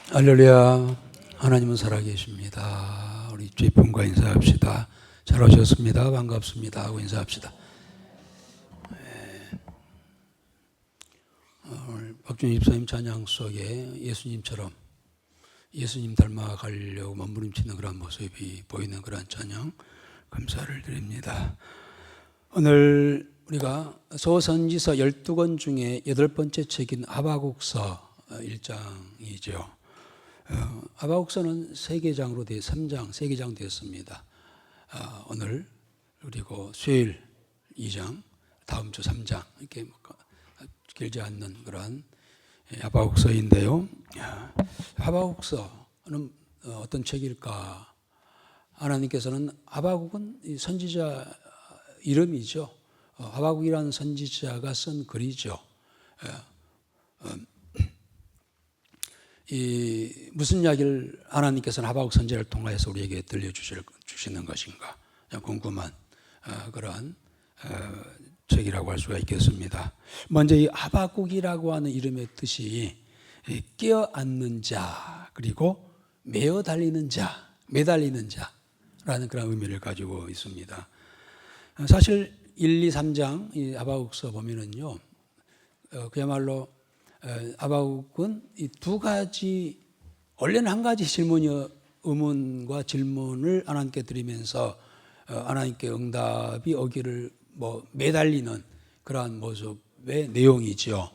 할렐루야. 하나님은 살아계십니다. 우리 주님과 인사합시다. 잘 오셨습니다. 반갑습니다 하고 인사합시다. 오늘 박준희 집사님 찬양 속에 예수님처럼 예수님 닮아가려고 몸부림치는 그런 모습이 보이는 그런 찬양 감사를 드립니다. 오늘 우리가 소선지서 12권 중에 8번째 책인 하박국서 1장이죠. 하박국서는 3개장으로 3장, 3개장 되었습니다. 오늘 그리고 수요일 2장, 다음 주 3장 이렇게 길지 않는 그런 하박국서인데요. 하박국서는 어떤 책일까? 하나님께서는 하박국은 선지자 이름이죠. 하박국이라는 선지자가 쓴 글이죠. 무슨 이야기를 하나님께서는 하박국 선지자를 통해서 우리에게 들려주시는 것인가 궁금한 그런 책이라고 할 수가 있겠습니다. 먼저 이 하박국이라고 하는 이름의 뜻이 끼어앉는 자 그리고 매어 달리는 자, 매달리는 자라는 그런 의미를 가지고 있습니다. 사실 1, 2, 3장 이 하박국서 보면은요, 그야말로 하박국은 이 두 가지, 원래는 한 가지 의문과 질문을 하나님께 드리면서 하나님께 응답이 오기를 매달리는 그러한 모습의 내용이죠.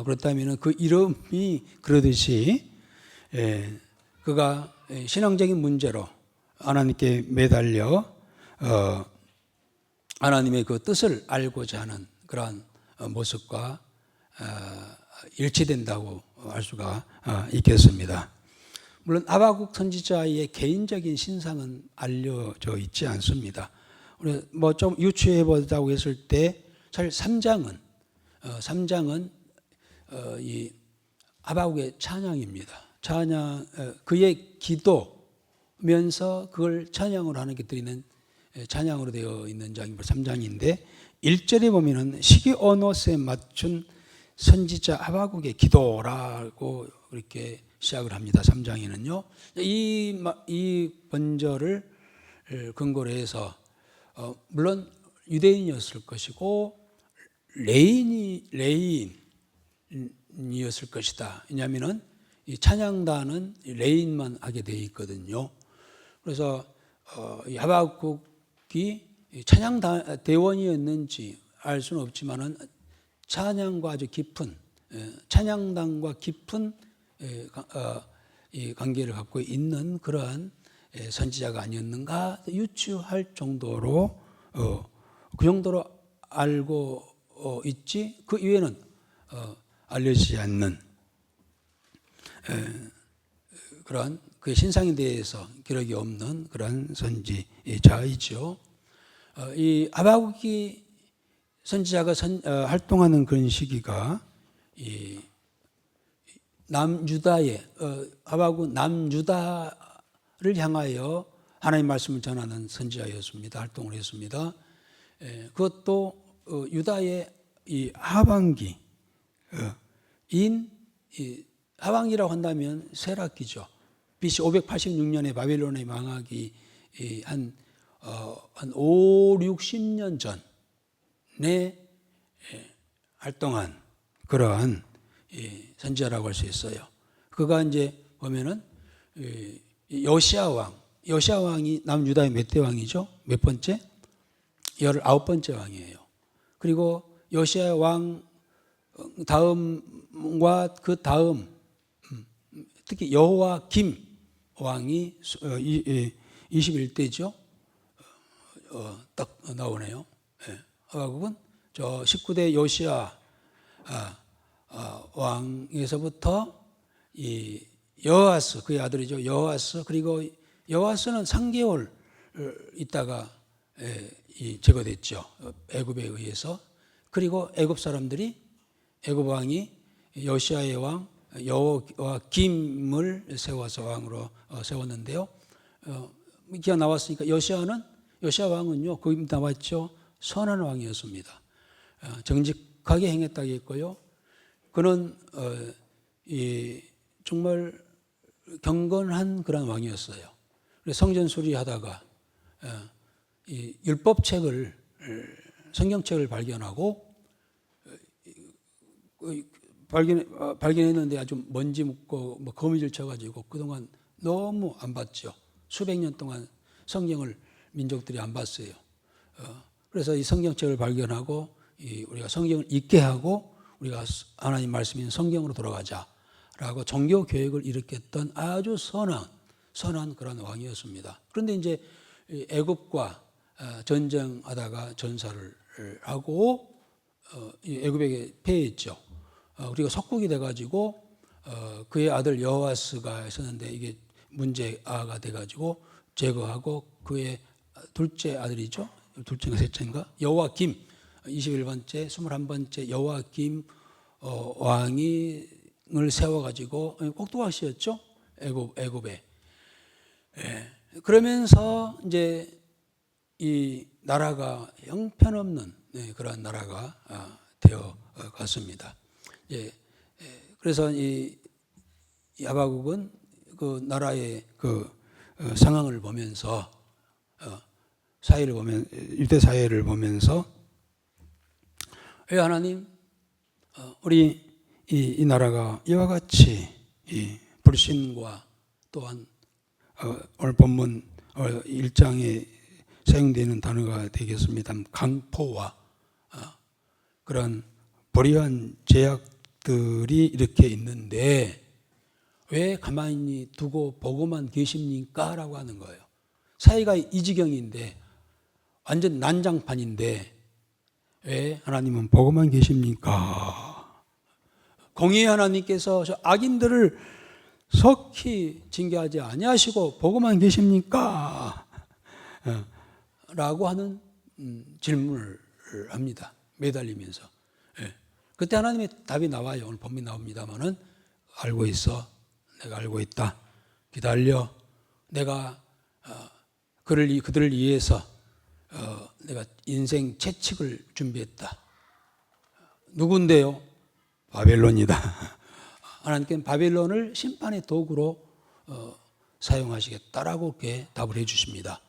그렇다면 그 이름이 그러듯이 그가 신앙적인 문제로 하나님께 매달려 하나님의 그 뜻을 알고자 하는 그러한 모습과 일치된다고 할 수가 있겠습니다. 물론 하박국 선지자의 개인적인 신상은 알려져 있지 않습니다. 우리 좀 유추해 보자고 했을 때 사실 3장은 이 하박국의 찬양입니다. 찬양, 그의 기도면서 그걸 찬양으로 하나님께 드리는 찬양으로 되어 있는 장입니다. 3장인데 1절에 보면은 시기오노스에 맞춘 선지자 하박국의 기도라고 이렇게 시작을 합니다. 3장에는요. 이 번절을 근거로 해서 물론 유대인이었을 것이고 레인이었을 것이다. 왜냐하면은 이 찬양단은 레인만 하게 되어 있거든요. 그래서 이 하박국이 찬양 대원이었는지 알 수는 없지만은 찬양과 아주 깊은 찬양단과 깊은 이 관계를 갖고 있는 그러한 선지자가 아니었는가 유추할 정도로 그 정도로 알고 있지 그 이외에는 알려지지 않는 그러한 그의 신상에 대해서 기록이 없는 그러한 선지자이죠. 이 하박국이 선지자가 활동하는 그런 시기가 이 남유다의 하박국 남유다를 향하여 하나님의 말씀을 전하는 선지자였습니다. 활동을 했습니다. 그것도 유다의 이 하반기인 하반기라고 한다면 세라기죠. BC 586년에 바벨론의 망하기 한 5, 60년 전에 활동한 그러한 선지자라고 할 수 있어요. 그가 이제 보면은 요시야 왕이 남유다의 몇 대 왕이죠? 몇 번째? 19번째 왕이에요. 그리고 요시야 왕 다음과 그 다음 특히 여호와김 왕이 21대죠. 딱 나오네요. 하박국은 저 19대 요시야 왕에서부터 이 여호아스 그의 아들이죠. 여호아스 그리고 여호아스는 3개월 있다가 제거됐죠. 애굽에 의해서. 그리고 애굽 사람들이 애굽 왕이 요시야의 왕 여호와김을 세워서 왕으로 세웠는데요. 기가 나왔으니까 요시야 왕은요 거기 나왔죠. 선한 왕이었습니다. 정직하게 행했다고 했고요. 그는 정말 경건한 그런 왕이었어요. 그래서 성전 수리하다가 이 율법책을 성경책을 발견하고 발견했는데 아주 먼지 묻고 뭐 거미줄 쳐가지고 그동안 너무 안 봤죠. 수백 년 동안 성경을 민족들이 안 봤어요. 그래서 이 성경책을 발견하고 우리가 성경을 읽게 하고 우리가 하나님 말씀인 성경으로 돌아가자라고 종교 교육을 일으켰던 아주 선한 그런 왕이었습니다. 그런데 이제 애굽과 전쟁하다가 전사를 하고 애굽에게 패했죠. 그리고 석국이 돼가지고 그의 아들 여호아스가 있었는데 이게 문제아가 돼가지고 제거하고 그의 둘째 아들이죠. 둘째인가 셋째인가? 여호와김 21번째 21번째 여호와김 왕을 세워가지고 꼭두각시였죠. 애굽에. 그러면서 이제 이 나라가 형편없는 그런 나라가 되어 갔습니다. 그래서 이 하박국은 그 나라의 그 상황을 보면서 유대 사회를 보면서 왜 하나님 우리 이 나라가 이와 같이 이 불신과 또한 오늘 본문 1장에 사용되는 단어가 되겠습니다. 강포와 그런 불의한 제약들이 이렇게 있는데 왜 가만히 두고 보고만 계십니까? 라고 하는 거예요. 사회가 이 지경인데 완전 난장판인데 왜 하나님은 보고만 계십니까? 공의의 하나님께서 저 악인들을 속히 징계하지 아니하시고 보고만 계십니까? 라고 하는 질문을 합니다. 매달리면서. 그때 하나님의 답이 나와요. 오늘 본문이 나옵니다만은 알고 있어. 내가 알고 있다. 기다려. 내가 그들을 위해서 내가 인생 채찍을 준비했다. 누군데요? 바벨론이다. 하나님께는 바벨론을 심판의 도구로 사용하시겠다라고 이렇게 답을 해 주십니다.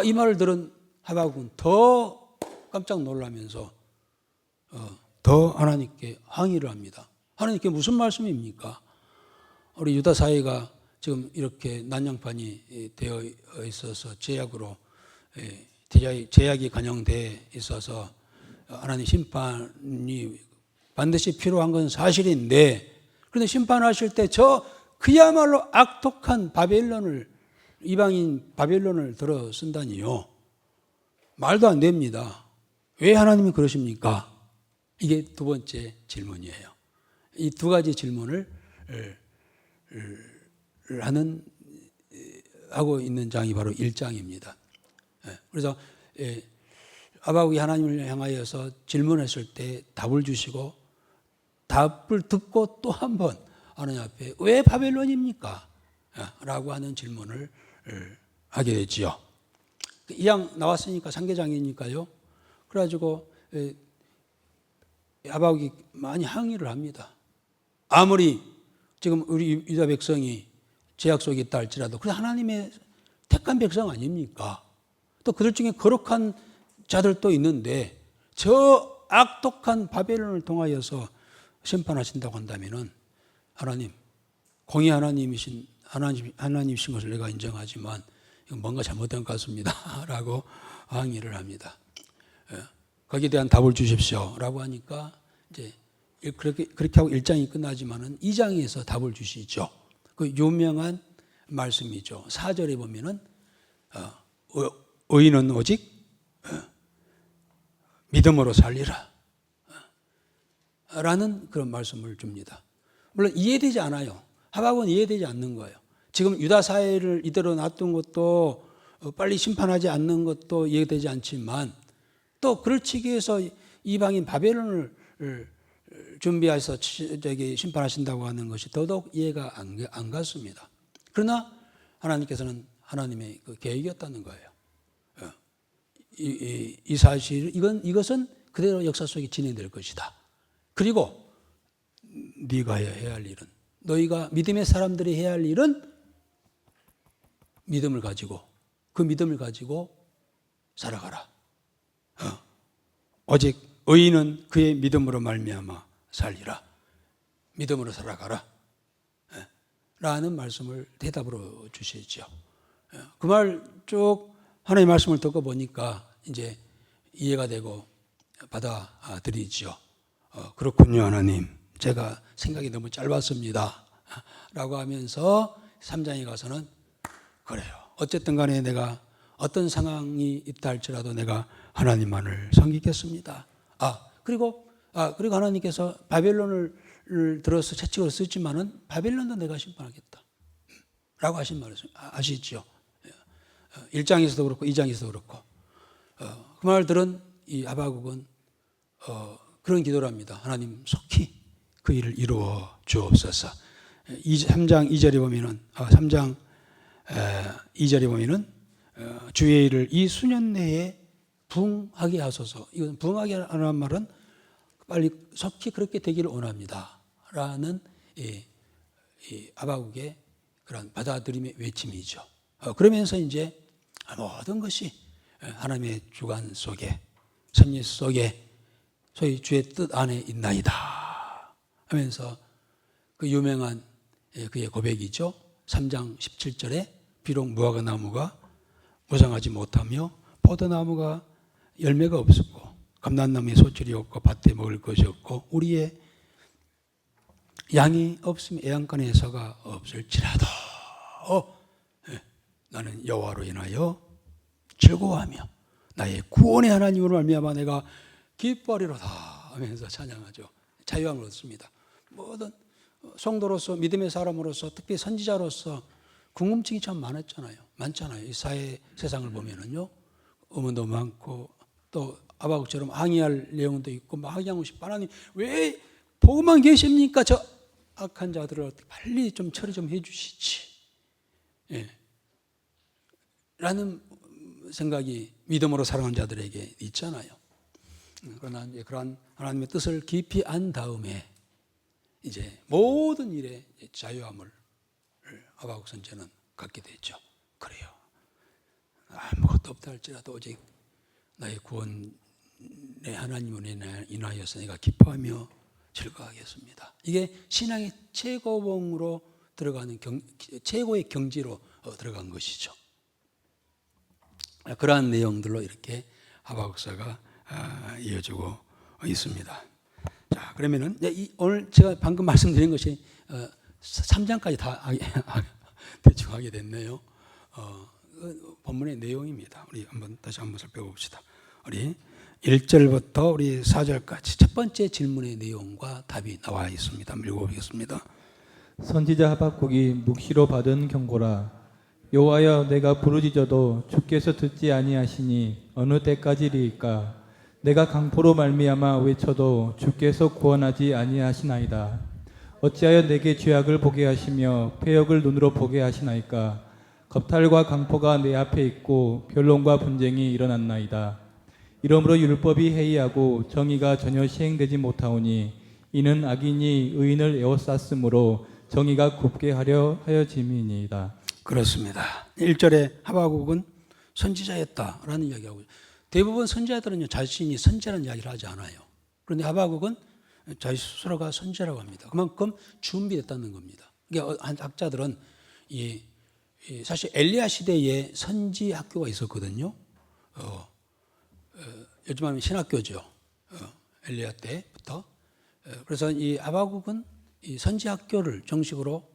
이 말을 들은 하박국은 더 깜짝 놀라면서 더 하나님께 항의를 합니다. 하나님께 무슨 말씀입니까? 우리 유다 사회가 지금 이렇게 난장판이 되어 있어서 제약이 관영되어 있어서 하나님 심판이 반드시 필요한 건 사실인데 그런데 심판하실 때 그야말로 악독한 이방인 바벨론을 들어 쓴다니요. 말도 안 됩니다. 왜 하나님이 그러십니까? 이게 두 번째 질문이에요. 이 두 가지 질문을 하고 있는 장이 바로 1장입니다. 그래서 하박국이 하나님을 향하여서 질문했을 때 답을 주시고 답을 듣고 또 한 번 하나님 앞에 왜 바벨론입니까? 라고 하는 질문을 하게 되지요. 이 장 나왔으니까 상계장이니까요. 그래가지고 하박국이 많이 항의를 합니다. 아무리 지금 우리 유다 백성이 죄악 속에 있다 할지라도 그 하나님의 택한 백성 아닙니까? 또 그들 중에 거룩한 자들도 있는데 저 악독한 바벨론을 통하여서 심판하신다고 한다면은 하나님, 공의 하나님이신 것을 내가 인정하지만 이건 뭔가 잘못된 것 같습니다. 라고 항의를 합니다. 거기에 대한 답을 주십시오. 라고 하니까 이제 그렇게 하고 1장이 끝나지만은 2장에서 답을 주시죠. 그 유명한 말씀이죠. 4절에 보면은 의인은 오직 믿음으로 살리라. 라는 그런 말씀을 줍니다. 물론 이해되지 않아요. 하박국은 이해되지 않는 거예요. 지금 유다 사회를 이대로 놔둔 것도 빨리 심판하지 않는 것도 이해되지 않지만 또 그를 치기 위해서 이방인 바벨론을 준비해서 심판하신다고 하는 것이 더더욱 이해가 안 갔습니다. 그러나 하나님께서는 하나님의 그 계획이었다는 거예요. 이 사실 이것은 그대로 역사 속에 진행될 것이다. 그리고 네가 해야 할 일은 너희가 믿음의 사람들이 해야 할 일은 믿음을 가지고 그 믿음을 가지고 살아가라. 오직 의인은 그의 믿음으로 말미암아 살리라. 믿음으로 살아가라. 라는 말씀을 대답으로 주시죠. 그 말 쭉 하나님의 말씀을 듣고 보니까 이제 이해가 되고 받아들이죠. 그렇군요, 하나님. 제가 생각이 너무 짧았습니다. 라고 하면서 3장에 가서는 그래요. 어쨌든 간에 내가 어떤 상황이 있다 할지라도 내가 하나님만을 섬기겠습니다. 그리고 하나님께서 바벨론을 들어서 채찍으로 쓰지만은 바벨론도 내가 심판하겠다. 라고 하신 말씀 아시죠? 1장에서도 그렇고 2장에서도 그렇고. 그 말을 들은 이 하박국은 그런 기도를 합니다. 하나님 속히 그 일을 이루어 주옵소서. 3장 2절에 보면은 3장 2절에 보면은 주의 일을 이 수년 내에 부응하게 하소서. 이건 부응하게 하는 말은 빨리 속히 그렇게 되기를 원합니다. 라는 이 하박국의 그런 받아들임의 외침이죠. 그러면서 이제 모든 것이 하나님의 주관 속에 섭리 속에 소위 주의 뜻 안에 있나이다 하면서 그 유명한 그의 고백이죠. 3장 17절에 비록 무화과 나무가 무성하지 못하며 포도나무가 열매가 없었고 감람나무에 소출이 없고 밭에 먹을 것이 없고 우리의 양이 없으면 애양간에 서가 없을지라도 나는 여호와로 인하여 즐거워하며 나의 구원의 하나님으로 말미암아 내가 기뻐하리로다 하면서 찬양하죠. 자유함을 얻습니다. 모든 성도로서 믿음의 사람으로서 특히 선지자로서 궁금증이 참 많잖아요. 이 사회 세상을 보면은요. 의문도 많고 또 하박국처럼 항의할 내용도 있고 막 항의하고 싶어. 하나님 왜 보고만 계십니까? 저 악한 자들을 빨리 좀 처리 좀 해주시지. 라는 생각이 믿음으로 살아가는 자들에게 있잖아요. 그러나 이제 그런 하나님의 뜻을 깊이 안 다음에 이제 모든 일에 자유함을 하박국 선지자는 갖게 되죠. 그래요. 아무것도 없다 할지라도 오직 나의 구원의 하나님을 인하여서 내가 기뻐하며 즐거워하겠습니다. 이게 신앙의 최고봉으로 들어가는 최고의 경지로 들어간 것이죠. 그러한 내용들로 이렇게 하박국서가 이어지고 있습니다. 자, 그러면은 오늘 제가 방금 말씀드린 것이 3장까지 다 대충 하게 됐네요. 본문의 내용입니다. 우리 다시 한번 살펴봅시다. 우리 1절부터 우리 4절까지 첫 번째 질문의 내용과 답이 나와 있습니다. 한번 읽어보겠습니다. 선지자 하박국이 묵시로 받은 경고라. 여호와여, 내가 부르짖어도 주께서 듣지 아니하시니 어느 때까지리이까? 내가 강포로 말미암아 외쳐도 주께서 구원하지 아니하시나이다. 어찌하여 내게 죄악을 보게 하시며 패역을 눈으로 보게 하시나이까? 겁탈과 강포가 내 앞에 있고 변론과 분쟁이 일어났나이다. 이러므로 율법이 해이하고 정의가 전혀 시행되지 못하오니 이는 악인이 의인을 에워쌌으므로 정의가 굽게 하려 하여짐이니이다. 그렇습니다. 1절에 하박국은 선지자였다라는 이야기하고 대부분 선지자들은 자신이 선지자라는 이야기를 하지 않아요. 그런데 하박국은 자기 스스로가 선지자라고 합니다. 그만큼 준비됐다는 겁니다. 그러니까 학자들은 사실 엘리야 시대에 선지 학교가 있었거든요. 요즘 하면 신학교죠. 엘리야 때부터. 그래서 이 하박국은 이 선지 학교를 정식으로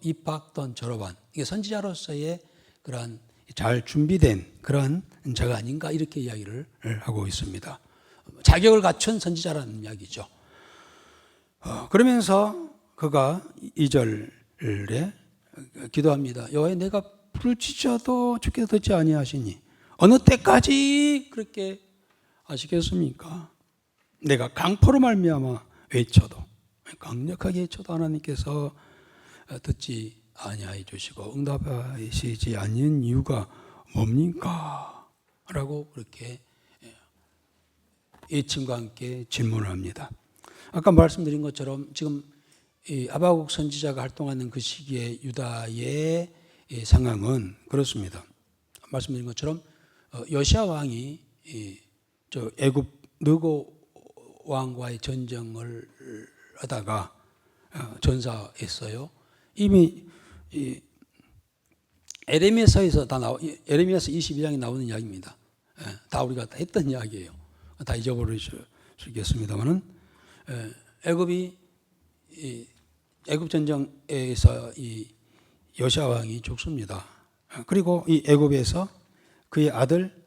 입학 또는 졸업한 이게 선지자로서의 그런 잘 준비된 그런 자가 아닌가 이렇게 이야기를 하고 있습니다. 자격을 갖춘 선지자라는 이야기죠. 그러면서 그가 2절에 기도합니다. 여호와여, 내가 부르짖어도 주께서 듣지 아니하시니 어느 때까지 그렇게 하시겠습니까? 내가 강포로 말미암아 외쳐도 강력하게 외쳐도 하나님께서 듣지 아니하여 주시고 응답하시지 않는 이유가 뭡니까? 라고 그렇게 예침과 함께 질문을 합니다. 아까 말씀드린 것처럼 지금 이 아바국 선지자가 활동하는 그 시기에 유다의 이 상황은 그렇습니다. 말씀드린 것처럼 요시야 왕이 저 애굽 느고 왕과의 전쟁을 하다가 전사했어요. 이미 이 에레미야서에서 에레미야서 22장에 나오는 이야기입니다. 다 우리가 다 했던 이야기예요. 다 잊어버리시겠습니다만은 애굽이 애굽 전쟁에서 이 요시야 왕이 죽습니다. 그리고 이 애굽에서 그의 아들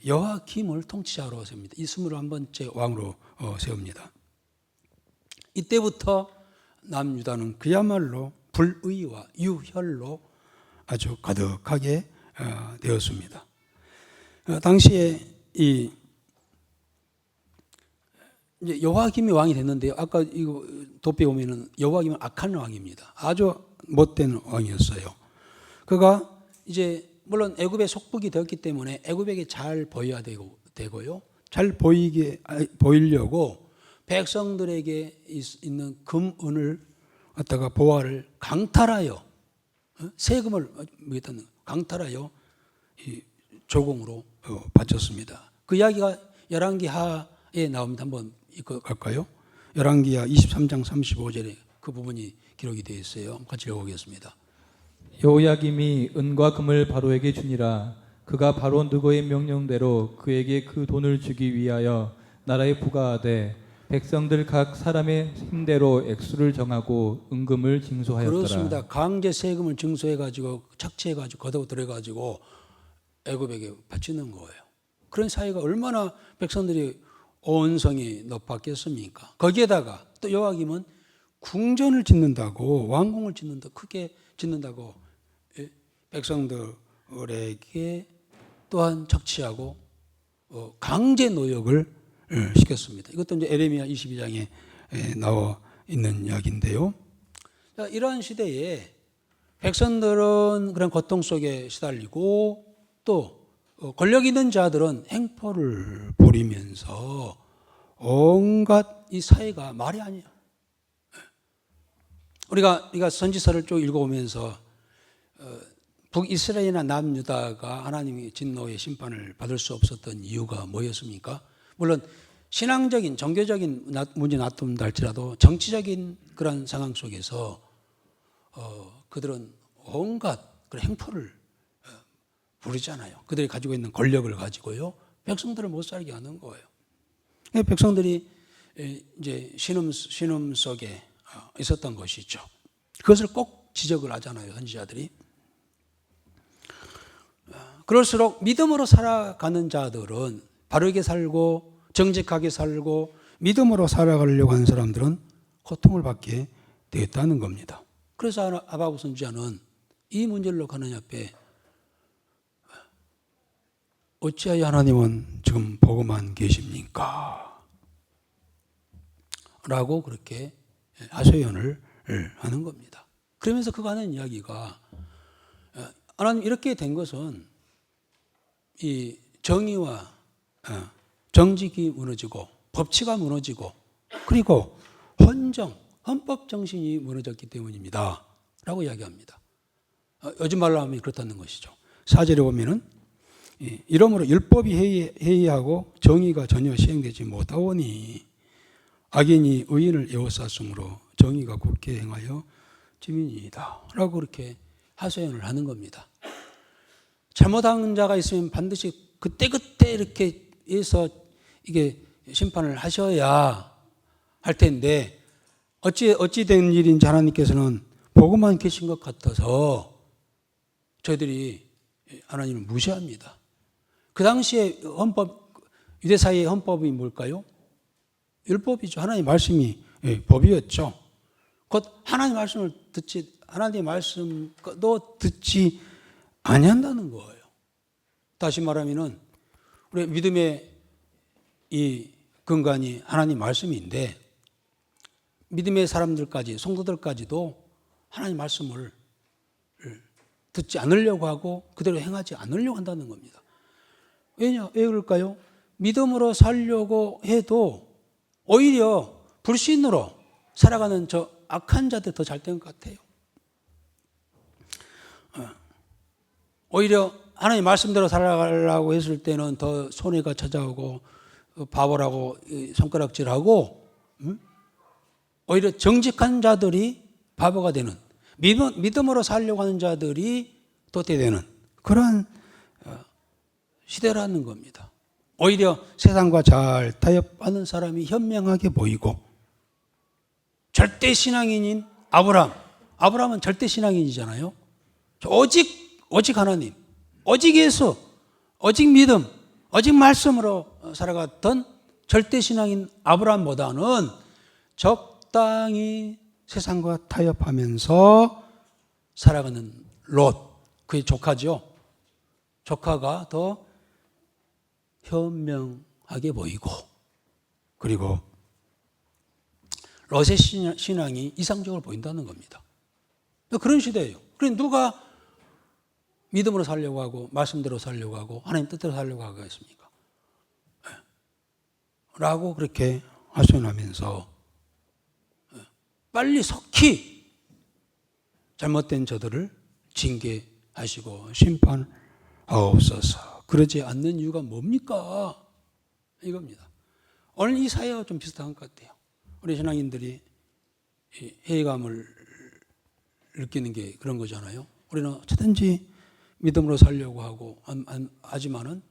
여호야김을 통치자로 세웁니다. 이 21번째 왕으로 세웁니다. 이때부터 남유다는 그야말로 불의와 유혈로 아주 가득하게 되었습니다. 당시에 이 이제 여호야김이 왕이 됐는데요. 아까 이거 도표에 보면은 여호야김은 악한 왕입니다. 아주 못된 왕이었어요. 그가 이제 물론 애굽의 속국이 되었기 때문에 애굽에게 잘 보여야 되고요. 잘 보이려고 백성들에게 있는 금은을 갖다가 보화를 강탈하여 세금을 강탈하여 조공으로 바쳤습니다. 그 이야기가 열왕기하에 나옵니다. 한번 읽어 갈까요? 열왕기하 23장 35절에 그 부분이 기록이 되어 있어요. 같이 읽어보겠습니다. 여호야김이 은과 금을 바로에게 주니라. 그가 바로 느고의 명령대로 그에게 그 돈을 주기 위하여 나라에 부과하되 백성들 각 사람의 힘대로 액수를 정하고 은금을 징수하였더라. 그렇습니다. 강제 세금을 징수해가지고 착취해가지고 걷어들여가지고 애굽에게 바치는 거예요. 그런 사회가 얼마나 백성들이 온성이 높았겠습니까? 거기에다가 또 여호야김은 궁전을 짓는다고 왕궁을 짓는다 크게 짓는다고 백성들에게 또한 착취하고 강제 노역을 시켰습니다. 이것도 이제 에레미야 22장에 나와 있는 이야기인데요. 이러한 시대에 백성들은 그런 고통 속에 시달리고 또 권력 있는 자들은 행포를 부리면서 온갖 이 사회가 말이 아니에요. 우리가 선지서를 쭉 읽어오면서 북이스라엘이나 남유다가 하나님의 진노의 심판을 받을 수 없었던 이유가 뭐였습니까? 물론 신앙적인 종교적인 문제 놔둔다 할지라도 정치적인 그런 상황 속에서 그들은 온갖 그런 행포를 부르잖아요. 그들이 가지고 있는 권력을 가지고요 백성들을 못 살게 하는 거예요. 백성들이 이제 신음 속에 있었던 것이죠. 그것을 꼭 지적을 하잖아요, 선지자들이. 그럴수록 믿음으로 살아가는 자들은 바르게 살고 정직하게 살고 믿음으로 살아가려고 하는 사람들은 고통을 받게 되었다는 겁니다. 그래서 아바국 선지자는 이 문제를 놓고 하나님 앞에 어찌하여 하나님은 지금 보고만 계십니까? 라고 그렇게 하소연을 하는 겁니다. 그러면서 그가 하는 이야기가 하나님 이렇게 된 것은 이 정의와 정직이 무너지고 법치가 무너지고 그리고 헌법 정신이 무너졌기 때문입니다. 라고 이야기합니다. 요즘 말로 하면 그렇다는 것이죠. 4절에 보면은 이러므로 율법이 해이하고 정의가 전혀 시행되지 못하오니 악인이 의인을 에워쌌으므로 정의가 굳게 행하여 지민이다. 라고 그렇게 하소연을 하는 겁니다. 잘못한 자가 있으면 반드시 그때그때 이렇게 해서 이게 심판을 하셔야 할 텐데 어찌 된 일인지 하나님께서는 보고만 계신 것 같아서 저희들이 하나님을 무시합니다. 그 당시에 유대사회의 헌법이 뭘까요? 율법이죠. 하나님의 말씀이 법이었죠. 곧 하나님의 말씀을 하나님의 말씀도 듣지 아니한다는 거예요. 다시 말하면은 우리 믿음의 이 근간이 하나님 말씀인데 믿음의 사람들까지 성도들까지도 하나님 말씀을 듣지 않으려고 하고 그대로 행하지 않으려고 한다는 겁니다. 왜 그럴까요? 믿음으로 살려고 해도 오히려 불신으로 살아가는 저 악한 자들 더 잘 된 것 같아요. 오히려 하나님 말씀대로 살아가려고 했을 때는 더 손해가 찾아오고 바보라고 손가락질하고, 오히려 정직한 자들이 바보가 되는, 믿음으로 살려고 하는 자들이 도태되는 그런 시대라는 겁니다. 오히려 세상과 잘 타협하는 사람이 현명하게 보이고, 절대 신앙인인 아브라함은 절대 신앙인이잖아요. 오직 하나님, 오직 예수, 오직 믿음, 오직 말씀으로 살아갔던 절대 신앙인 아브라함보다는 적당히 세상과 타협하면서 살아가는 롯, 그의 조카죠. 조카가 더 현명하게 보이고, 그리고 롯의 신앙이 이상적으로 보인다는 겁니다. 그런 시대예요. 그러니 누가 믿음으로 살려고 하고 말씀대로 살려고 하고 하나님 뜻대로 살려고 하겠습니까? 라고 그렇게 하소연하면서 빨리 속히 잘못된 저들을 징계하시고 심판하옵소서. 그러지 않는 이유가 뭡니까? 이겁니다. 오늘 이 사회와 좀 비슷한 것 같아요. 우리 신앙인들이 회의감을 느끼는 게 그런 거잖아요. 우리는 어쨌든지 믿음으로 살려고 하고 하지만은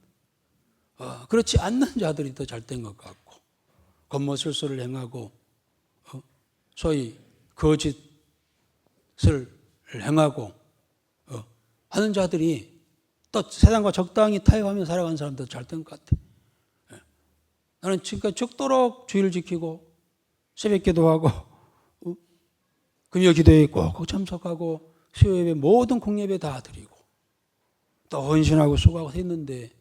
그렇지 않는 자들이 더 잘된 것 같고, 겉모술수를 행하고 소위 거짓을 행하고 하는 자들이 또 세상과 적당히 타협하며 살아가는 사람도 잘된 것 같아. 나는 지금까지 죽도록 주의를 지키고 새벽 기도하고 금요 기도에 꼭 참석하고 수요 예배 모든 공예배 다 드리고 또 헌신하고 수고하고 했는데,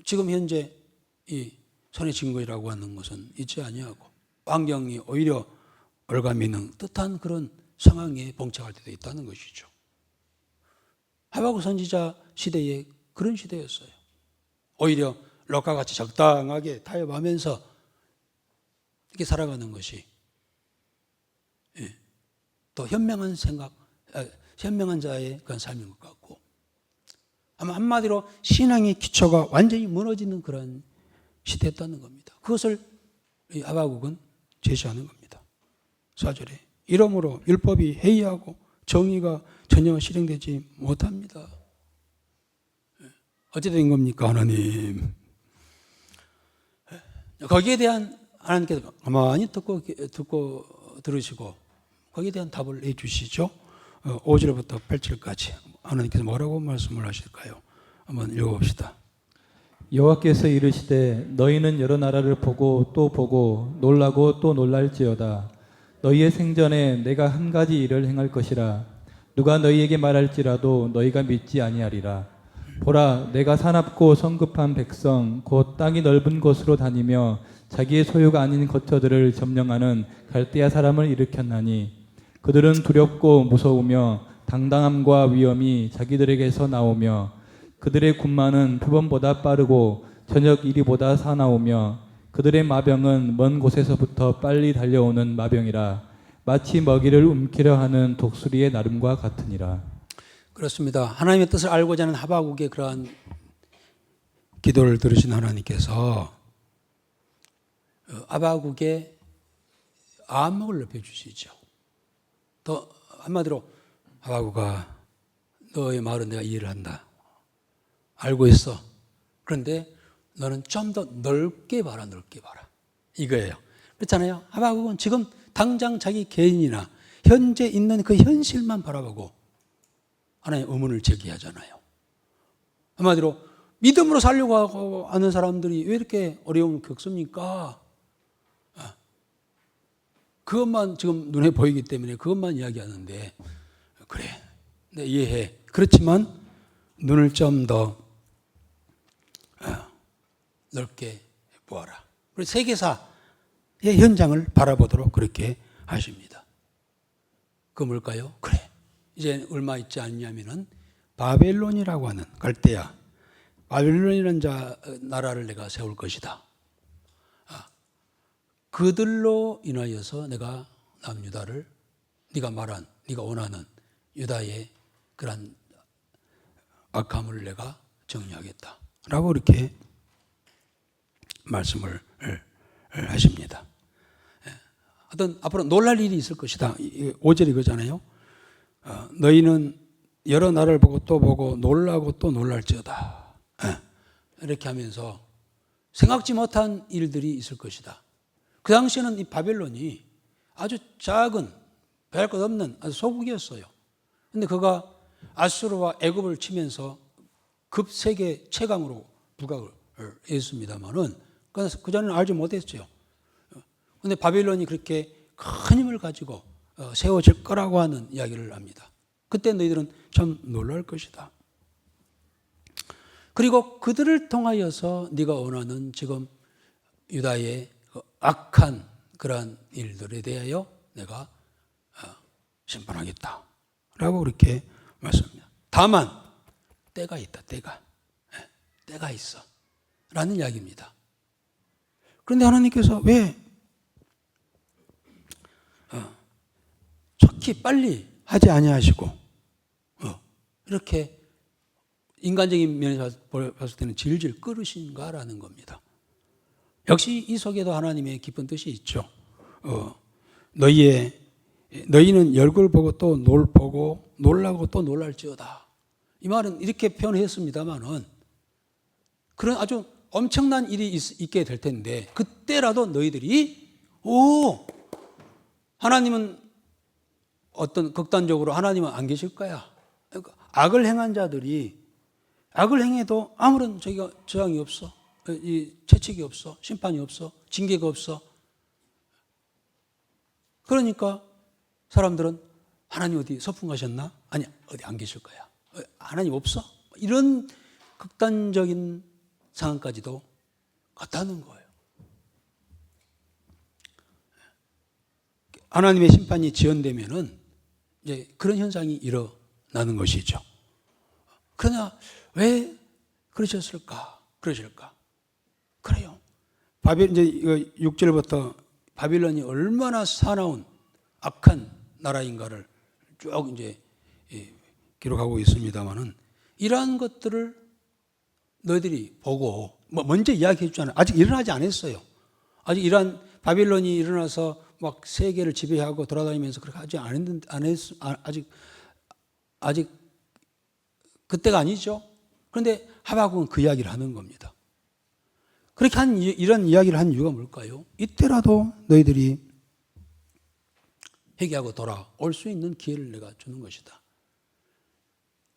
지금 현재 이 손에 쥔 것이라고 하는 것은 있지 아니하고 환경이 오히려 올가미는 뜻한 그런 상황에 봉착할 때도 있다는 것이죠. 하박국 선지자 시대에 그런 시대였어요. 오히려 롯과 같이 적당하게 타협하면서 이렇게 살아가는 것이 더 현명한 자의 그런 삶인 것 같고, 아마 한마디로 신앙의 기초가 완전히 무너지는 그런 시대였다는 겁니다. 그것을 하박국은 제시하는 겁니다. 4절에 이러므로 율법이 해이하고 정의가 전혀 실행되지 못합니다. 어찌 된 겁니까, 하나님? 거기에 대한 하나님께서 가만히 듣고 들으시고 거기에 대한 답을 해주시죠. 5절부터 8절까지 하나님께서 뭐라고 말씀을 하실까요? 한번 읽어봅시다. 여호와께서 이르시되 너희는 여러 나라를 보고 또 보고 놀라고 또 놀랄지어다. 너희의 생전에 내가 한 가지 일을 행할 것이라. 누가 너희에게 말할지라도 너희가 믿지 아니하리라. 보라, 내가 사납고 성급한 백성 곧 땅이 넓은 곳으로 다니며 자기의 소유가 아닌 거처들을 점령하는 갈대아 사람을 일으켰나니 그들은 두렵고 무서우며 당당함과 위엄이 자기들에게서 나오며 그들의 군마는 표범보다 빠르고 저녁 이리보다 사나우며 그들의 마병은 먼 곳에서부터 빨리 달려오는 마병이라. 마치 먹이를 움키려 하는 독수리의 나름과 같으니라. 그렇습니다. 하나님의 뜻을 알고자 하는 하박국의 그러한 기도를 들으신 하나님께서 하박국의 안목을 높여주시죠. 더 한마디로 하박국아, 너의 말은 내가 이해를 한다. 알고 있어. 그런데 너는 좀 더 넓게 봐라, 넓게 봐라. 이거예요. 그렇잖아요. 하박국은 지금 당장 자기 개인이나 현재 있는 그 현실만 바라보고 하나님 의문을 제기하잖아요. 한마디로 믿음으로 살려고 하는 사람들이 왜 이렇게 어려움을 겪습니까? 그것만 지금 눈에 보이기 때문에 그것만 이야기하는데, 그래, 내 이해해. 그렇지만 눈을 좀 더 넓게 보아라. 그리고 세계사의 현장을 바라보도록 그렇게 하십니다. 그 뭘까요? 그래, 이제 얼마 있지 않냐면은 바벨론이라고 하는 갈대아, 바벨론이라는 나라를 내가 세울 것이다. 그들로 인하여서 내가 남유다를 네가 말한, 네가 원하는 유다의 그런 악함을 내가 정리하겠다 라고 이렇게 말씀을 하십니다. 어떤 앞으로 놀랄 일이 있을 것이다. 5절 이거잖아요. 너희는 여러 나라를 보고 또 보고 놀라고 또 놀랄지어다. 이렇게 하면서 생각지 못한 일들이 있을 것이다. 그 당시에는 이 바벨론이 아주 작은 별 것 없는 아주 소국이었어요. 그런데 그가 아수르와 애굽을 치면서 급세계 최강으로 부각을 했습니다만은 그전에는 알지 못했어요. 그런데 바벨론이 그렇게 큰 힘을 가지고 세워질 거라고 하는 이야기를 합니다. 그때 너희들은 참 놀랄 것이다. 그리고 그들을 통하여서 네가 원하는 지금 유다의 악한 그러한 일들에 대하여 내가 심판하겠다 라고 그렇게 말씀합니다. 다만 때가 있다. 때가 있어 라는 이야기입니다. 그런데 하나님께서 왜 척히 빨리 하지 아니하시고 이렇게 인간적인 면에서 봤을 때는 질질 끌으신가라는 겁니다. 역시 이 속에도 하나님의 깊은 뜻이 있죠. 너희는 열국을 보고 또 보고 놀라고 또 놀랄지어다. 이 말은 이렇게 표현했습니다만은 그런 아주 엄청난 일이 있게 될 텐데 그때라도 너희들이 하나님은 어떤 극단적으로 하나님은 안 계실 거야. 그러니까 악을 행한 자들이 악을 행해도 아무런 저항이 없어. 이 채찍이 없어. 심판이 없어. 징계가 없어. 그러니까 사람들은 하나님 어디 소풍 가셨나? 아니 어디 안 계실 거야. 하나님 없어? 이런 극단적인 상황까지도 갔다는 거예요. 하나님의 심판이 지연되면은 이제 그런 현상이 일어나는 것이죠. 그러나 왜 그러실까? 그래요. 이제 6절부터 바빌론이 얼마나 사나운 악한 나라인가를 쭉 이제 기록하고 있습니다만은 이러한 것들을 너희들이 보고 먼저 이야기해 주잖아요. 아직 일어나지 않았어요. 아직 이러한 바빌론이 일어나서 막 세계를 지배하고 돌아다니면서 그렇게 하지 아직 그때가 아니죠. 그런데 하박국은 그 이야기를 하는 겁니다. 그렇게 이런 이야기를 한 이유가 뭘까요? 이때라도 너희들이 회개하고 돌아올 수 있는 기회를 내가 주는 것이다.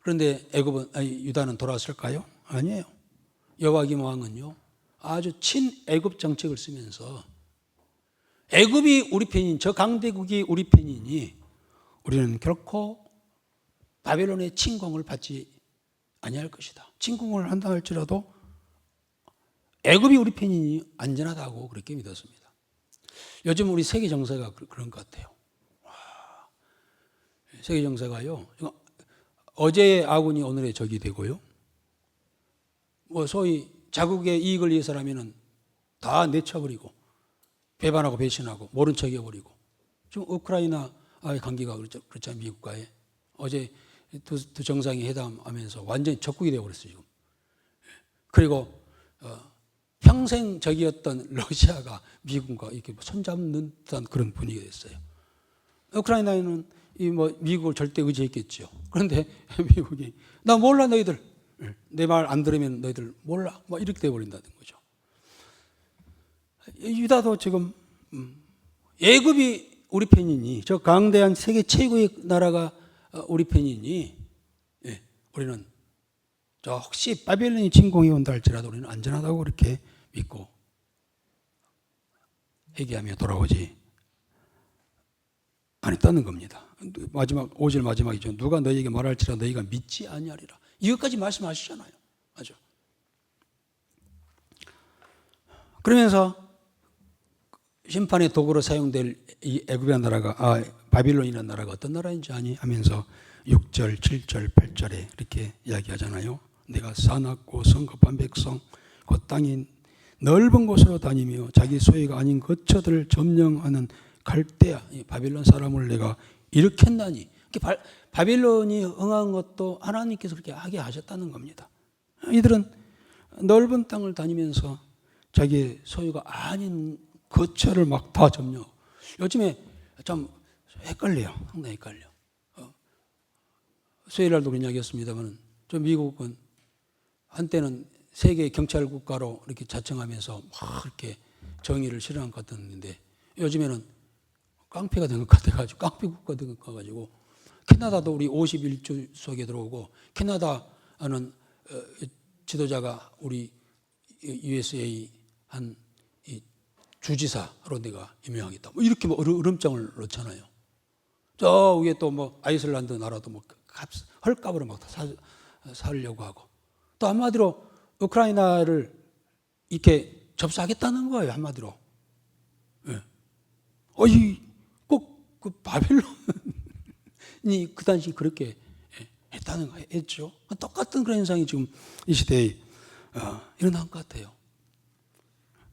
그런데 유다는 돌아왔을까요? 아니에요. 여호와김 왕은요 아주 친애굽 정책을 쓰면서 애굽이 우리 편인 저 강대국이 우리 편이니 우리는 결코 바벨론의 침공을 받지 아니할 것이다. 침공을 한다 할지라도 애굽이 우리 편이니 안전하다고 그렇게 믿었습니다. 요즘 우리 세계 정세가 그런 것 같아요. 세계 정세가요. 어제의 아군이 오늘의 적이 되고요. 소위 자국의 이익을 위해서라면은 다 내쳐버리고 배반하고 배신하고 모른 척 해버리고 지금 우크라이나의 관계가 그렇죠. 미국과의 어제 두 정상이 회담하면서 완전히 적국이 되어버렸어요. 지금. 그리고 평생 적이었던 러시아가 미국과 이렇게 손잡는 듯한 그런 분위기가 됐어요. 우크라이나에는 미국을 절대 의지했겠죠. 그런데 미국이 나 몰라 너희들 내 말 안 들으면 너희들 몰라 이렇게 돼버린다는 거죠. 유다도 지금 애굽이 우리 편이니 저 강대한 세계 최고의 나라가 우리 편이니 우리는 저 혹시 바벨론이 침공해 온다 할지라도 우리는 안전하다고 그렇게 믿고 회개하며 돌아오지 않았다는 겁니다. 마지막 5절 마지막이죠. 누가 너희에게 말할지라 너희가 믿지 아니하리라. 이것까지 말씀하시잖아요. 맞죠? 그러면서 심판의 도구로 사용될 이 애굽이라는 나라가 바빌론이라는 나라가 어떤 나라인지 아니 하면서 6절, 7절, 8절에 이렇게 이야기하잖아요. 내가 사납고 성급한 백성 그 땅인 넓은 곳으로 다니며 자기 소유가 아닌 거처들을 점령하는 갈대아, 이 바빌론 사람을 내가 일으켰나니. 바빌론이 응한 것도 하나님께서 그렇게 하게 하셨다는 겁니다. 이들은 넓은 땅을 다니면서 자기의 소유가 아닌 거처를 막 다 점령. 요즘에 좀 헷갈려요. 상당히 헷갈려. 수요일날도 그런 이야기했습니다만, 저 미국은 한때는 세계 경찰 국가로 이렇게 자청하면서 막 이렇게 정의를 실현한 것 같았는데, 요즘에는 깡패가 된 것 같아가지고, 깡패 국가 된 것 같아가지고, 캐나다도 우리 51주 속에 들어오고, 캐나다는 지도자가 우리 USA 한 주지사로 내가 임명하겠다. 뭐 이렇게 뭐 으름장을 놓잖아요. 저 위에 또 뭐 아이슬란드 나라도 뭐 헐값으로 막 살려고 하고, 또 한마디로 우크라이나를 이렇게 접수하겠다는 거예요. 한마디로. 예. 꼭그 바빌론이 그 당시 그렇게 했다는 거 했죠. 똑같은 그런 현상이 지금 이 시대에 일어난 것 같아요.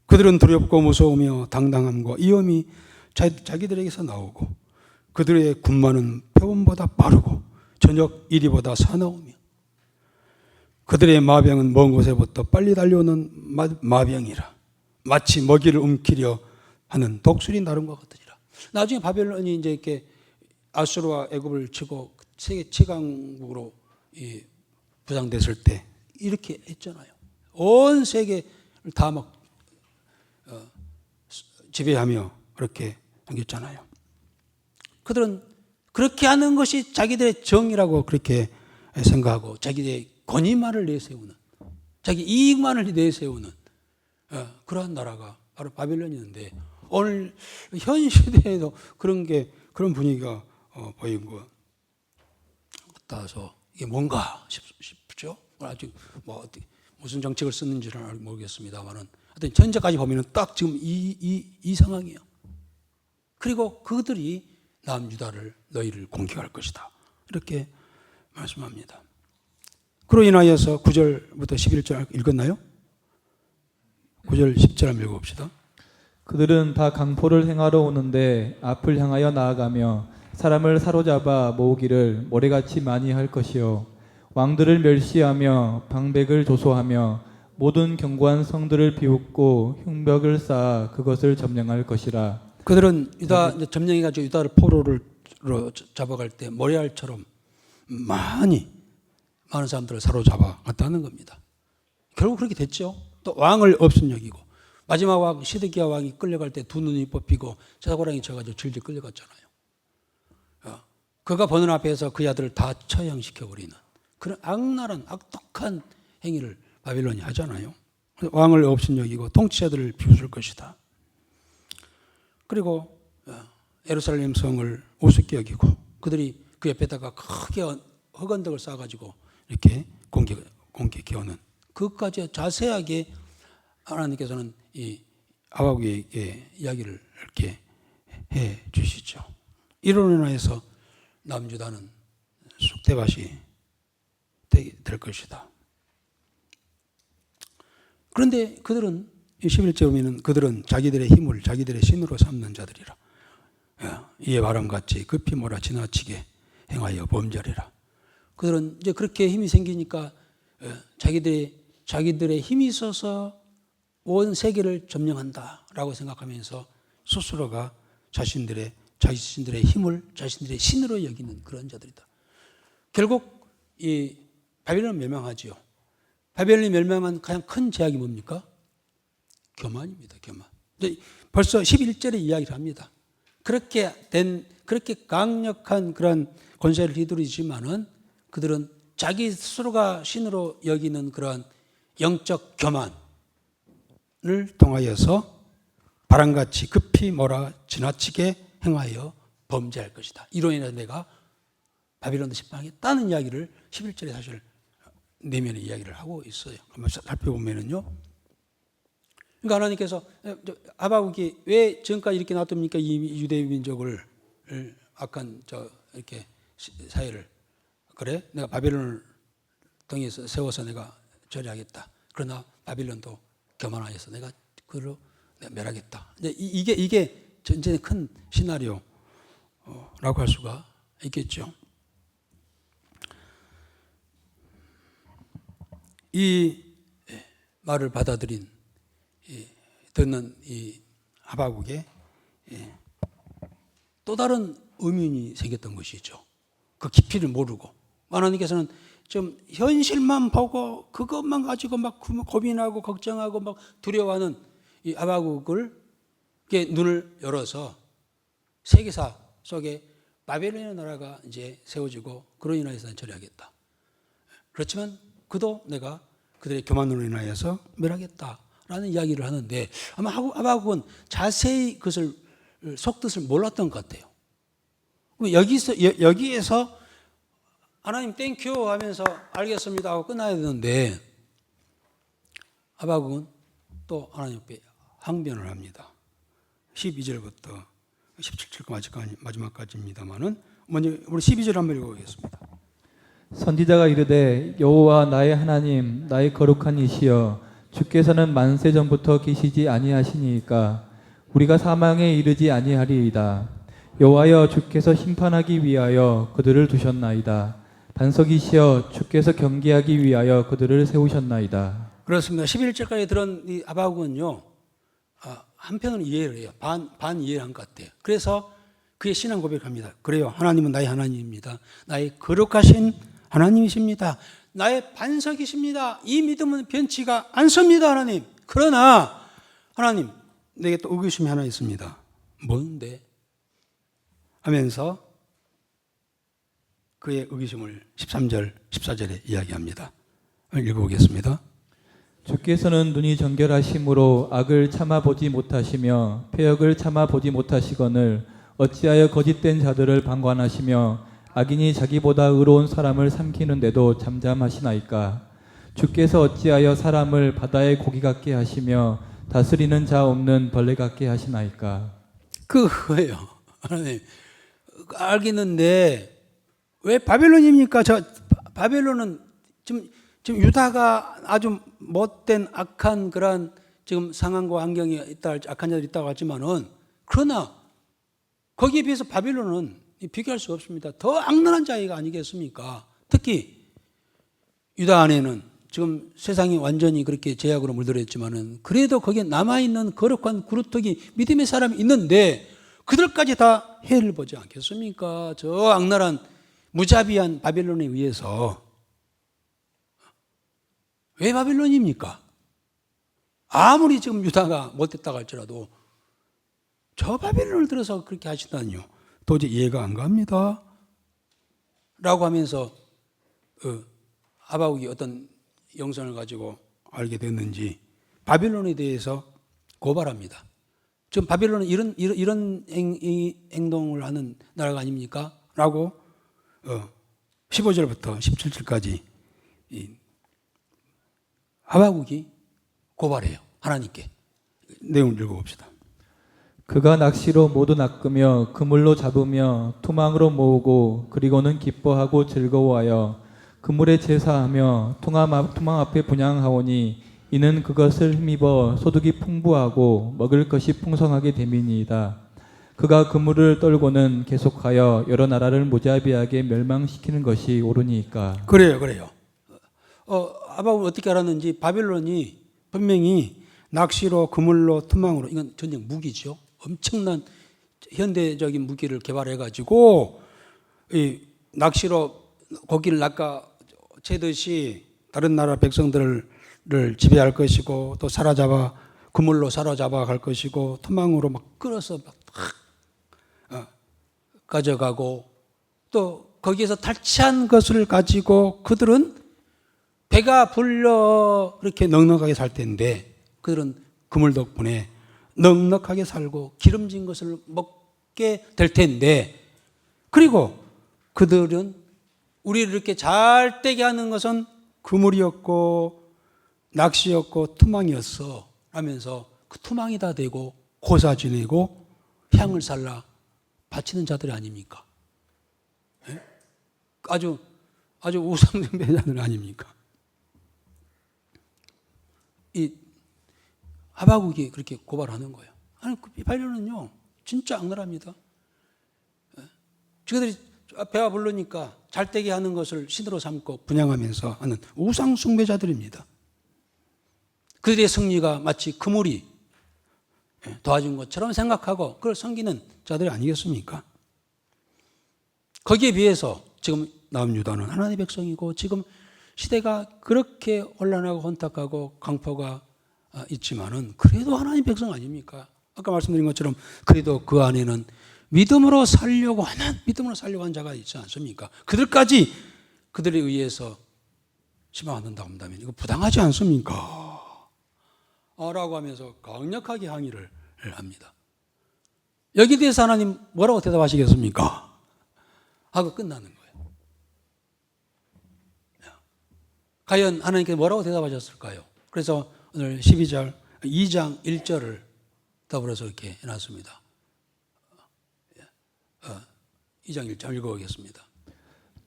그들은 두렵고 무서우며 당당함과 위엄이 자기들에게서 나오고, 그들의 군마는 표범보다 빠르고 저녁 이리보다 사나우며, 그들의 마병은 먼 곳에부터 빨리 달려오는 마병이라. 마치 먹이를 움키려 하는 독수리 나름과 같으리라. 나중에 바벨론이 이제 이렇게 아수르와 애굽을 치고 세계 최강국으로 부상됐을 때 이렇게 했잖아요. 온 세계를 다 막 지배하며 그렇게 생겼잖아요. 그들은 그렇게 하는 것이 자기들의 정의라고 그렇게 생각하고, 자기들의 권위만을 내세우는, 자기 이익만을 내세우는 그러한 나라가 바로 바빌론이었는데, 오늘 현 시대에도 그런 분위기가 보인 것 같아서 이게 뭔가 싶죠. 아직 뭐 무슨 정책을 썼는지는 모르겠습니다만은, 하여튼 현재까지 보면은 딱 지금 이 상황이에요. 그리고 그들이 남유다를 너희를 공격할 것이다, 이렇게 말씀합니다. 그로 인하여서 9절부터 11절 읽었나요? 9절 10절 한번 읽어봅시다. 그들은 다 강포를 행하러 오는데 앞을 향하여 나아가며 사람을 사로잡아 모으기를 모래같이 많이 할 것이요, 왕들을 멸시하며 방백을 조소하며 모든 견고한 성들을 비웃고 흉벽을 쌓아 그것을 점령할 것이라. 그들은 유다 점령해가지고 유다를 포로로 잡아갈 때 모래알처럼 많은 사람들을 사로잡아 갔다는 겁니다. 결국 그렇게 됐죠. 또 왕을 없은 여기고, 마지막 왕 시드기야 왕이 끌려갈 때 두 눈이 뽑히고 사고랑이 쳐가지고 질질 끌려갔잖아요. 그가 보는 앞에서 그 아들을 다 처형시켜버리는 그런 악랄한 악독한 행위를 바빌론이 하잖아요. 왕을 없인 여기고 통치자들을 비웃을 것이다. 그리고 예루살렘 성을 우습게 여기고, 그들이 그 옆에다가 크게 흑언덕을 쌓아가지고 이렇게 공격해 오는, 그것까지 자세하게 하나님께서는 이 하박국에게 이야기를 이렇게 해 주시죠. 이로 인해서 남유다는 쑥대밭이 될 것이다. 그런데 그들은 11절에 보면 그들은 자기들의 힘을 자기들의 신으로 삼는 자들이라. 이에 바람같이 급히 몰아 지나치게 행하여 범죄리라. 그들은 이제 그렇게 힘이 생기니까 자기들의 힘이 있어서 온 세계를 점령한다라고 생각하면서 스스로가 자신들의 힘을 자신들의 신으로 여기는 그런 자들이다. 결국 이 바벨론은 멸망하지요. 바벨론이 멸망한 가장 큰 제약이 뭡니까? 교만입니다. 교만. 벌써 11절에 이야기를 합니다. 그렇게 강력한 그런 권세를 휘두르지만은 그들은 자기 스스로가 신으로 여기는 그러한 영적 교만을 통하여서 바람같이 급히 몰아 지나치게 행하여 범죄할 것이다. 이로 인해서 내가 바빌론도 심판하겠다는 이야기를 11절에 사실 내면에 이야기를 하고 있어요. 한번 살펴보면은요. 그러니까 하나님께서 하박국이 왜 지금까지 이렇게 놔둡니까? 이 유대 민족을 악한 이렇게 사회를. 그래? 내가 바빌론을 등에서 세워서 내가 처리하겠다. 그러나 바빌론도 교만하여서 내가 그걸로 멸하겠다. 이게 전쟁의 큰 시나리오라고 할 수가 있겠죠. 이 말을 받아들인 듣는 이 하박국에 또 다른 의문이 생겼던 것이죠. 그 깊이를 모르고 하나님께서는 좀 현실만 보고 그것만 가지고 막 고민하고 걱정하고 막 두려워하는 이 하박국을 눈을 열어서 세계사 속에 바벨론의 나라가 이제 세워지고 그로 인하여서 처리하겠다. 그렇지만 그도 내가 그들의 교만으로 인하여서 멸하겠다라는 이야기를 하는데 아마 하박국은 자세히 그것을 속뜻을 몰랐던 것 같아요. 여기에서 하나님 땡큐 하면서 알겠습니다 하고 끝나야 되는데 하박국은 또 하나님 앞에 항변을 합니다. 12절부터 17절 마지막까지입니다만은 먼저 우리 12절 한번 읽어보겠습니다. 선지자가 이르되 여호와 나의 하나님 나의 거룩한 이시여 주께서는 만세 전부터 계시지 아니하시니까 우리가 사망에 이르지 아니하리이다. 여호와여 주께서 심판하기 위하여 그들을 두셨나이다. 반석이시여 주께서 경계하기 위하여 그들을 세우셨나이다. 그렇습니다. 11절까지 들은 이 하박국은요, 한편으로 이해를 해요. 반 이해를 한 것 같아요. 그래서 그의 신앙 고백합니다. 그래요. 하나님은 나의 하나님입니다. 나의 거룩하신 하나님이십니다. 나의 반석이십니다. 이 믿음은 변치가 않습니다. 하나님. 그러나 하나님 내게 또 의구심이 하나 있습니다. 뭔데? 하면서 그의 의구심을 13절, 14절에 이야기합니다. 읽어보겠습니다. 주께서는 눈이 정결하심으로 악을 참아보지 못하시며 패역을 참아보지 못하시거늘 어찌하여 거짓된 자들을 방관하시며 악인이 자기보다 의로운 사람을 삼키는데도 잠잠하시나이까. 주께서 어찌하여 사람을 바다의 고기 같게 하시며 다스리는 자 없는 벌레 같게 하시나이까. 그거예요. 하나님 알겠는데 왜 바벨론입니까? 저 바벨론은 지금 유다가 아주 못된 악한 그런 지금 상황과 환경이 있다, 악한 자들이 있다고 하지만은 그러나 거기에 비해서 바벨론은 비교할 수 없습니다. 더 악랄한 자가 아니겠습니까? 특히 유다 안에는 지금 세상이 완전히 그렇게 제약으로 물들어 있지만은 그래도 거기에 남아있는 거룩한 그루터기 믿음의 사람이 있는데 그들까지 다 해를 보지 않겠습니까? 저 악랄한 무자비한 바벨론에 의해서. 왜 바벨론입니까? 아무리 지금 유다가 못됐다고 할지라도 저 바벨론을 들어서 그렇게 하시다니요. 도저히 이해가 안 갑니다. 라고 하면서 하박국이 어떤 영성을 가지고 알게 됐는지 바벨론에 대해서 고발합니다. 지금 바벨론은 이런 행동을 하는 나라가 아닙니까? 라고 15절부터 17절까지 하박국이 고발해요. 하나님께. 내용을 읽어봅시다. 그가 낚시로 모두 낚으며 그물로 잡으며 투망으로 모으고 그리고는 기뻐하고 즐거워하여 그물에 제사하며 투망 앞에 분향하오니 이는 그것을 힘입어 소득이 풍부하고 먹을 것이 풍성하게 됨이니이다. 그가 그물을 떨고는 계속하여 여러 나라를 무자비하게 멸망시키는 것이 옳으니까. 그래요. 하박국은 어떻게 알았는지 바벨론이 분명히 낚시로 그물로 투망으로 이건 전쟁 무기죠. 엄청난 현대적인 무기를 개발해가지고 이 낚시로 고기를 낚아 채듯이 다른 나라 백성들을 지배할 것이고 또 사로잡아 그물로 사로잡아 갈 것이고 투망으로 막 끌어서 막 가져가고 또 거기에서 탈취한 것을 가지고 그들은 배가 불러 그렇게 넉넉하게 살 텐데 그들은 그물 덕분에 넉넉하게 살고 기름진 것을 먹게 될 텐데 그리고 그들은 우리를 이렇게 잘 되게 하는 것은 그물이었고 낚시였고 투망이었어 하면서 그 투망이 다 되고 고사 지내고 향을 살라 바치는 자들이 아닙니까? 네? 아주 우상숭배자들 아닙니까? 이 하박국이 그렇게 고발하는 거예요. 아니, 그 바벨론은요, 진짜 악랄합니다. 저들이 배가 부르니까 잘되게 하는 것을 신으로 삼고 분양하면서 하는 우상 숭배자들입니다. 그들의 승리가 마치 그물이 도와준 것처럼 생각하고 그걸 섬기는 자들이 아니겠습니까? 거기에 비해서 지금 남은 유다는 하나님의 백성이고 지금 시대가 그렇게 혼란하고 혼탁하고 강포가 있지만은 그래도 하나님의 백성 아닙니까? 아까 말씀드린 것처럼 그래도 그 안에는 믿음으로 살려고 한 자가 있지 않습니까? 그들에 의해서 심판받는다고 한다면 이거 부당하지 않습니까? 라고 하면서 강력하게 항의를 합니다. 여기에 대해서 하나님 뭐라고 대답하시겠습니까? 하고 끝나는 거예요. 과연 하나님께 뭐라고 대답하셨을까요? 그래서 오늘 2장 1절을 더불어서 이렇게 해놨습니다. 2장 1절 읽어보겠습니다.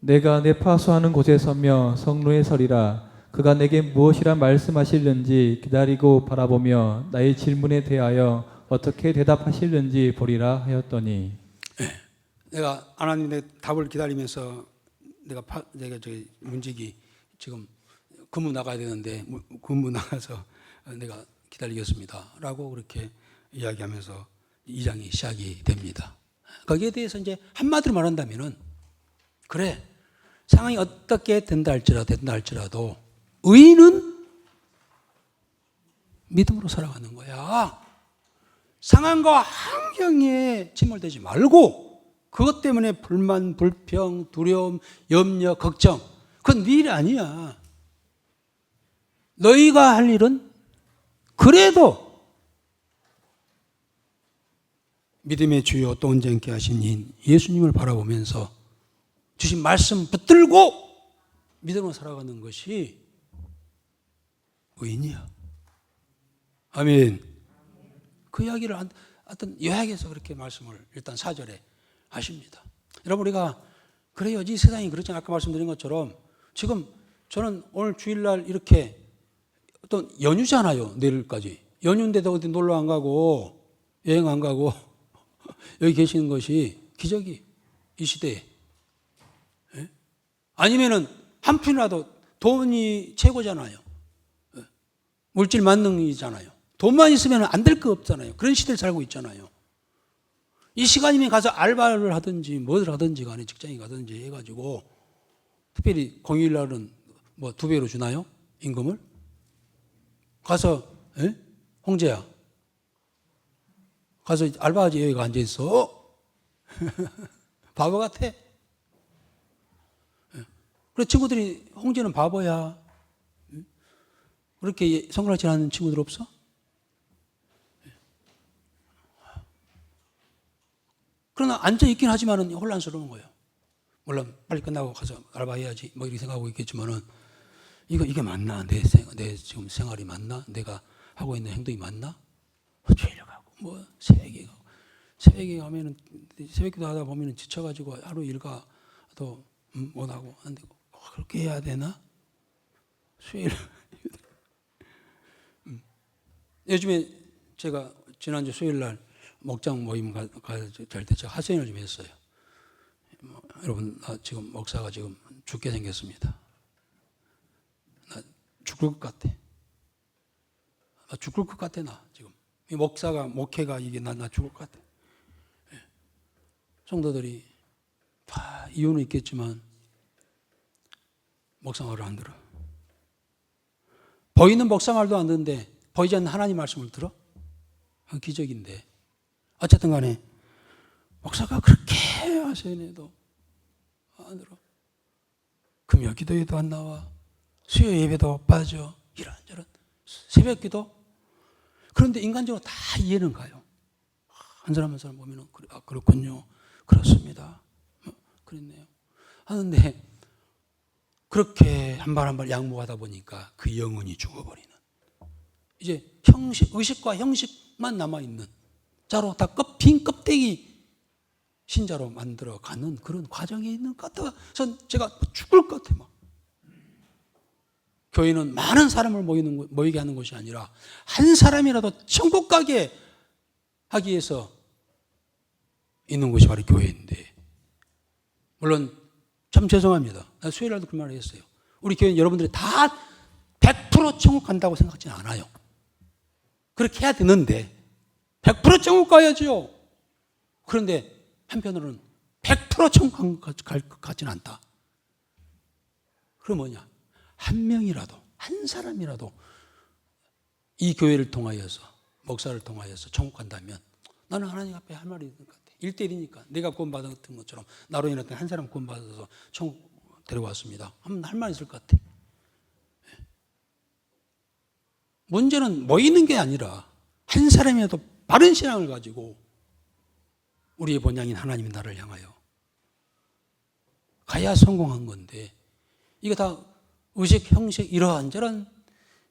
내가 내 파수하는 곳에 서며 성루에 서리라. 그가 내게 무엇이라 말씀하실는지 기다리고 바라보며 나의 질문에 대하여 어떻게 대답하실는지 보리라 하였더니, 내가 하나님의 답을 기다리면서 내가 저기 문지기 지금 근무 나가야 되는데 근무 나가서 내가 기다리겠습니다 라고 그렇게 이야기하면서 2장이 시작이 됩니다. 거기에 대해서 이제 한마디로 말한다면은, 그래, 상황이 어떻게 된다 할지라도 의인은 믿음으로 살아가는 거야. 상황과 환경에 침몰되지 말고 그것 때문에 불만, 불평, 두려움, 염려, 걱정, 그건 네 일이 아니야. 너희가 할 일은 그래도 믿음의 주요 또 온전케 하신 인 예수님을 바라보면서 주신 말씀 붙들고 믿음으로 살아가는 것이 의인이야. 아멘. 그 이야기를 하여튼 요약해서 그렇게 말씀을 일단 4절에 하십니다. 여러분, 우리가 그래요. 이 세상이 그렇잖아요. 아까 말씀드린 것처럼 지금 저는 오늘 주일날 이렇게 또 연휴잖아요. 내일까지. 연휴인데도 어디 놀러 안 가고 여행 안 가고 여기 계시는 것이 기적이 이 시대에. 아니면은 한편이라도 돈이 최고잖아요. 물질 만능이잖아요. 돈만 있으면 안 될 거 없잖아요. 그런 시대를 살고 있잖아요. 이 시간이면 가서 알바를 하든지 뭘 하든지 간에 직장에 가든지 해가지고, 특별히 공휴일날은 뭐 2배로 주나요? 임금을? 가서, 홍재야, 가서 알바하지. 여기가 앉아있어. 바보 같아. 그래, 친구들이 홍재는 바보야. 그렇게 성공하지 않는 친구들 없어? 그러나 앉아있긴 하지만은 혼란스러운 거예요. 물론 빨리 끝나고 가서 알바해야지 뭐 이렇게 생각하고 있겠지만은, 이게 맞나? 내 지금 생활이 맞나? 내가 하고 있는 행동이 맞나? 죄를 가고 뭐 새벽에 가면은 새벽기도 하다 보면은 지쳐가지고 하루 일과도 못하고 안 되고, 그렇게 해야 되나? 수요일 요즘에 제가 지난주 수요일날 목장 모임 갈 때 제가 하소연을 좀 했어요. 여러분, 나 지금 목사가 지금 죽게 생겼습니다. 나 죽을 것 같아. 나 죽을 것 같아. 나 지금 이 목회가 이게 나 죽을 것 같아. 성도들이 다 이유는 있겠지만 목사 말을 안 들어. 보이는 목사 말도 안 듣는데 보이지 않는 하나님 말씀을 들어? 기적인데. 어쨌든 간에 목사가 그렇게 하소연해도 안 들어. 금요 기도에도 안 나와. 수요 예배도 빠져. 이런저런 새벽 기도. 그런데 인간적으로 다 이해는 가요. 한 사람 한 사람 보면은, 그렇군요. 그렇습니다. 그랬네요. 하는데 그렇게 한 발 한 발 양보하다 보니까 그 영혼이 죽어버리는, 이제 의식과 형식만 남아있는 자로 다 빈 껍데기 신자로 만들어가는 그런 과정에 있는 것 같아서 제가 죽을 것 같아. 막. 교회는 많은 사람을 모이게 하는 것이 아니라 한 사람이라도 천국 가게 하기 위해서 있는 곳이 바로 교회인데, 물론 참 죄송합니다. 나 수요일날도 그 말을 했어요. 우리 교회는 여러분들이 다 100% 천국 간다고 생각하지는 않아요. 그렇게 해야 되는데 100% 천국 가야죠. 그런데 한편으로는 100% 천국 갈 것 같지는 않다. 그럼 뭐냐? 한 명이라도, 한 사람이라도 이 교회를 통하여서, 목사를 통하여서 천국 간다면 나는 하나님 앞에 할 말이 있는 것 같아. 1대1이니까 내가 구원받았던 것처럼 나로 인해 한 사람 구원받아서 천국 데려왔습니다. 하면 할 말 있을 것 같아. 문제는 모이는 게 아니라 한 사람이라도 바른 신앙을 가지고 우리의 본향인 하나님의 나라를 향하여 가야 성공한 건데, 이거 다 의식, 형식, 이러한 저런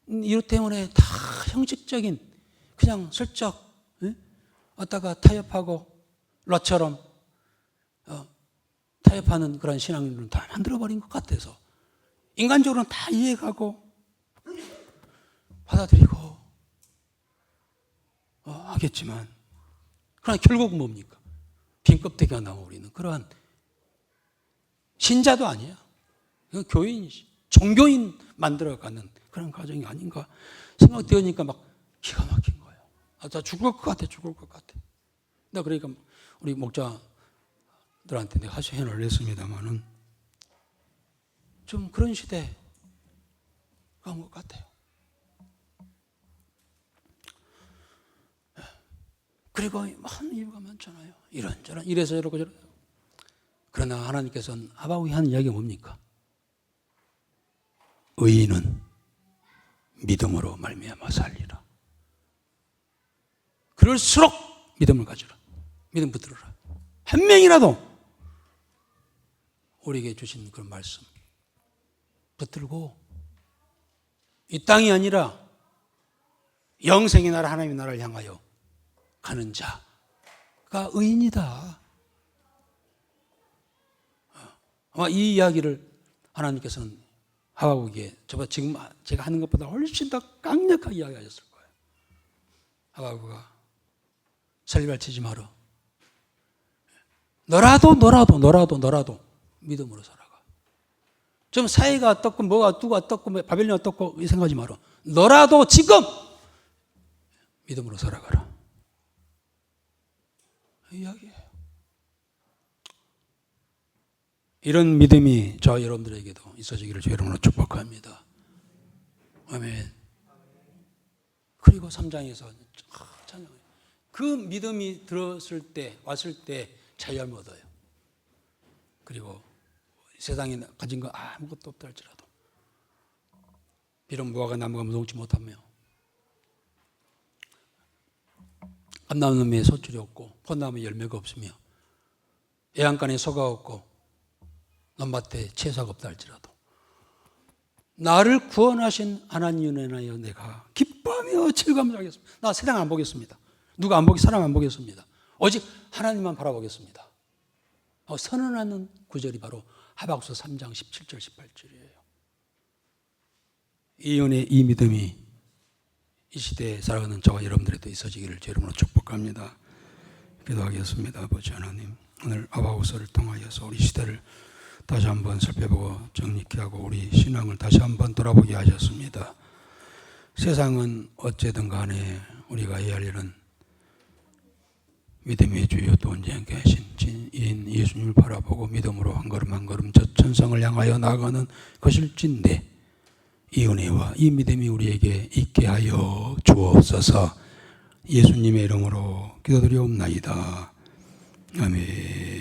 이유 때문에 다 형식적인, 그냥 슬쩍 왔다가 타협하고 러처럼 타협하는 그런 신앙을 다 만들어버린 것 같아서 인간적으로는 다 이해가고 받아들이고 하겠지만, 그러나 결국은 뭡니까? 빈 껍데기가 나오리는 그러한 신자도 아니야. 교인, 종교인 만들어가는 그런 과정이 아닌가 생각되니까 막 기가 막힌 거예요. 나 죽을 것 같아. 나 그러니까 우리 목자들한테 내가 하소연을 했습니다만은 좀 그런 시대가 온 것 같아요. 그리고 많은 이유가 많잖아요. 이런저런, 이래서 저러고 저러고. 그러나 하나님께서는 하박국이 하는 이야기가 뭡니까? 의인은 믿음으로 말미암아 살리라. 그럴수록 믿음을 가지라. 믿음 붙들어라. 한 명이라도 우리에게 주신 그런 말씀 붙들고 이 땅이 아니라 영생의 나라, 하나님의 나라를 향하여 가는 자가 의인이다. 아마 이 이야기를 하나님께서는 하박국에게 지금 제가 하는 것보다 훨씬 더 강력하게 이야기하셨을 거예요. 하박국아, 설발치지 마라. 너라도 믿음으로 살아가. 좀 사회가 어떻고 뭐가 어떻고 어떻고 바벨론이 어떻고 생각하지 마라. 너라도 지금 믿음으로 살아가라. 이야기예요. 이런 믿음이 저 여러분들에게도 있어지기를 주 이름으로 축복합니다. 아멘. 그리고 3장에서 그 믿음이 왔을 때 자유함을 얻어요. 그리고 세상에 가진 거 아무것도 없다 할지라도 비록 무화과 나무가 무동치 못하며 감나무에 소출이 없고 포나무에 열매가 없으며 애양간에 소가 없고 논밭에 채소가 없다 할지라도 나를 구원하신 하나님에 인하여 내가 기뻐하며 즐거움을 하겠습니다. 나 세상 안 보겠습니다. 사람 안 보겠습니다. 오직 하나님만 바라보겠습니다. 선언하는 구절이 바로 하박국서 3장 17절 18절이에요. 이 은혜, 이 믿음이 이 시대에 살아가는 저와 여러분들에도 있어지기를 주 이름으로 축복합니다. 기도하겠습니다. 아버지 하나님, 오늘 하박국서를 통하여서 우리 시대를 다시 한번 살펴보고 정립케 하고 우리 신앙을 다시 한번 돌아보게 하셨습니다. 세상은 어쨌든 간에 우리가 해야 할 일은 믿음의 주여 또 온전케 하신 진인 예수님을 바라보고 믿음으로 한 걸음 한 걸음 저 천성을 향하여 나아가는 것일진데, 이 은혜와 이 믿음이 우리에게 있게 하여 주옵소서. 예수님의 이름으로 기도드리옵나이다. 아멘.